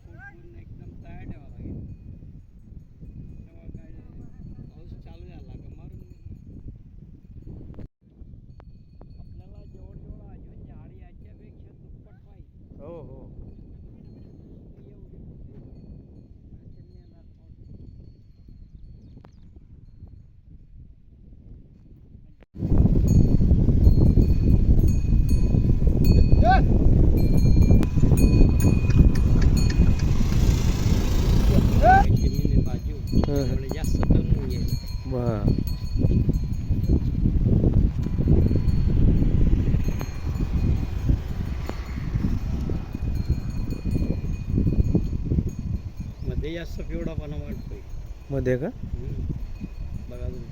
पूर्ण एकदम तयार ठेवावं लागेल. तेव्हा काय पाऊस चालू झाला का मारून आपल्याला जेवढ जेवढं अजून झाड याच्यापेक्षा दुप्पट पाहिजे. हो हो. एवढी अडचण येणार पाऊस. जमीन बाजू त्यामुळे जास्त तर नाही आहे. बर. मध्ये जास्त पिवळापणा वाटतोय. मध्ये का? बघा तुम्ही.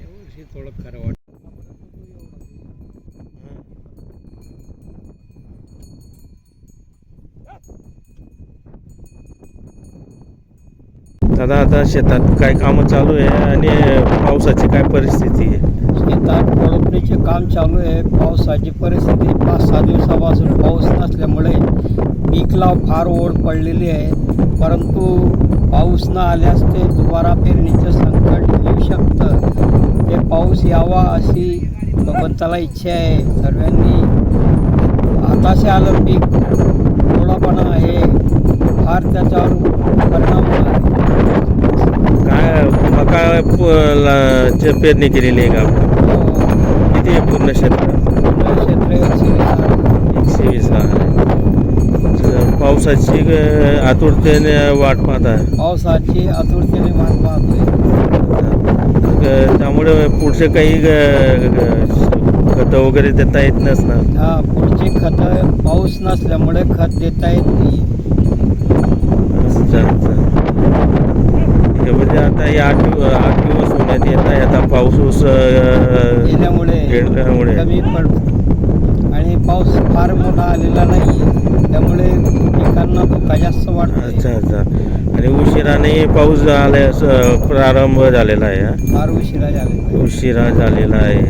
यावर्षी थोडं खरं वाटतं. दादा आता शेतात काय कामं चालू आहे आणि पावसाची काय परिस्थिती आहे? शेतात कोळपणीचे काम चालू आहे. पावसाची परिस्थिती 5-6 दिवसापासून पाऊस नसल्यामुळे पीकला फार ओढ पडलेली आहे. परंतु पाऊस न आल्यास ते दुबारा पेरणीचं संकट येऊ शकतं. ते पाऊस यावा अशी भगवंताला इच्छा आहे. सर्वांनी हाताशी आलं पीक थोडापणा आहे फार त्याच्यावर परिणाम होणार. काय मका पेरणी केलेली आहे का आपण? किती आहे पूर्ण क्षेत्र? क्षेत्र 120 आहे. पावसाची आतुरतेने वाट पाहत आहे. पावसाची आतुरतेने वाट पाहतोय. त्यामुळे पुढचे काही खतं वगैरे देता येत नसणार. हा पुढची खतं पाऊस नसल्यामुळे खत देता येत नाही. म्हणजे आता हे 8 दिवस होण्यात येत आहे. आता पाऊस गेल्यामुळे कमी पडतो आणि पाऊस फार मोठा आलेला नाही. त्यामुळे पिकांना धोका जास्त वाटतो. अच्छा अच्छा. आणि उशिराने पाऊस प्रारंभ झालेला आहे. फार उशिरा झालेला. उशिरा झालेला आहे.